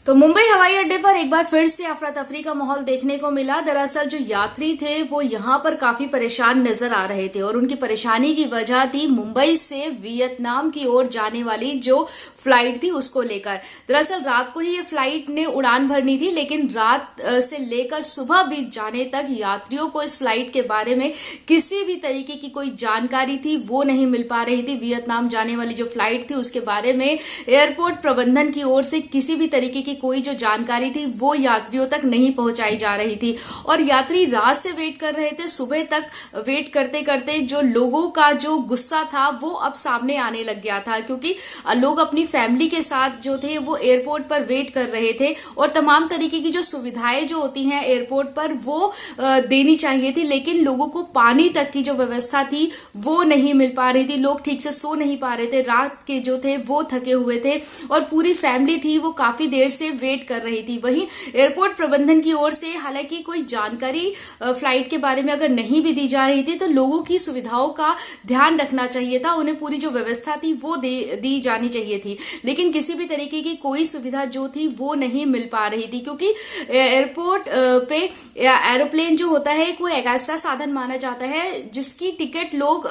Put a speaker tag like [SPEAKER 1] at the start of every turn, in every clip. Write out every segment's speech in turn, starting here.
[SPEAKER 1] तो मुंबई हवाई अड्डे पर एक बार फिर से अफरा तफरी का माहौल देखने को मिला। दरअसल जो यात्री थे वो यहां पर काफी परेशान नजर आ रहे थे और उनकी परेशानी की वजह थी मुंबई से वियतनाम की ओर जाने वाली जो फ्लाइट थी उसको लेकर। दरअसल रात को ही ये फ्लाइट ने उड़ान भरनी थी, लेकिन रात से लेकर सुबह बीत जाने तक यात्रियों को इस फ्लाइट के बारे में किसी भी तरीके की कोई जानकारी थी वो नहीं मिल पा रही थी। वियतनाम जाने वाली जो फ्लाइट थी उसके बारे में एयरपोर्ट प्रबंधन की ओर से किसी भी तरीके की कोई जो जानकारी थी वो यात्रियों तक नहीं पहुंचाई जा रही थी और यात्री रात से वेट कर रहे थे। सुबह तक वेट करते करते जो लोगों का जो गुस्सा था वो अब सामने आने लग गया था, क्योंकि लोग अपनी फैमिली के साथ जो थे वो एयरपोर्ट पर वेट कर रहे थे और तमाम तरीके की जो सुविधाएं जो होती हैं एयरपोर्ट पर वो देनी चाहिए थी, लेकिन लोगों को पानी तक की जो व्यवस्था थी वो नहीं मिल पा रही थी। लोग ठीक से सो नहीं पा रहे थे, रात के जो थे वो थके हुए थे और पूरी फैमिली थी वो काफी देर से वेट कर रही थी। वहीं एयरपोर्ट प्रबंधन की ओर से हालांकि कोई जानकारी फ्लाइट के बारे में अगर नहीं भी दी जा रही थी तो लोगों की सुविधाओं का ध्यान रखना चाहिए था, उन्हें पूरी जो व्यवस्था थी वो दी जानी चाहिए थी, लेकिन किसी भी तरीके की कोई सुविधा जो थी वो नहीं मिल पा रही थी। क्योंकि एयरपोर्ट पे एरोप्लेन जो होता है वो एक ऐसा साधन माना जाता है जिसकी टिकट लोग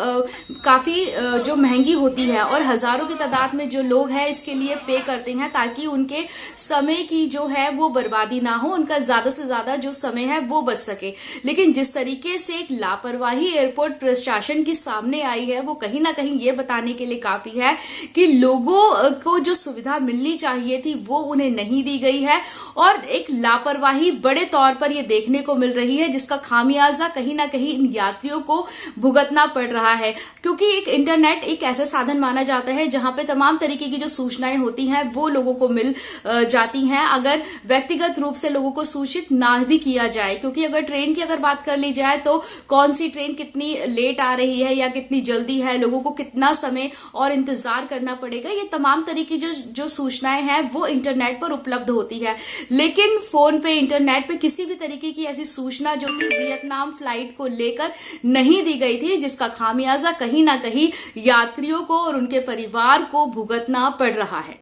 [SPEAKER 1] काफी जो महंगी होती है और हजारों की तादाद में जो लोग हैं इसके लिए पे करते हैं ताकि उनके समय की जो है वो बर्बादी ना हो, उनका ज्यादा से ज्यादा जो समय है वो बच सके। लेकिन जिस तरीके से एक लापरवाही एयरपोर्ट प्रशासन की सामने आई है वो कहीं ना कहीं ये बताने के लिए काफी है कि लोगों को जो सुविधा मिलनी चाहिए थी वो उन्हें नहीं दी गई है और एक लापरवाही बड़े तौर पर ये देखने को मिल रही है, जिसका खामियाजा कहीं ना कहीं इन यात्रियों को भुगतना पड़ रहा है। क्योंकि एक इंटरनेट एक ऐसा साधन माना जाता है जहां पे तमाम तरीके की जो सूचनाएं होती हैं वो लोगों को मिल जाती हैं अगर व्यक्तिगत रूप से लोगों को सूचित ना भी किया जाए। क्योंकि अगर ट्रेन की अगर बात कर ली जाए तो कौन सी ट्रेन कितनी लेट आ रही है या कितनी जल्दी है, लोगों को कितना समय और इंतजार करना पड़ेगा, ये तमाम तरीके जो सूचनाएं हैं वो इंटरनेट पर उपलब्ध होती है। लेकिन फोन पे इंटरनेट पे किसी भी तरीके की ऐसी सूचना जो कि वियतनाम फ्लाइट को लेकर नहीं दी गई थी, जिसका खामियाजा कहीं ना कहीं यात्रियों को और उनके परिवार को भुगतना पड़ रहा है।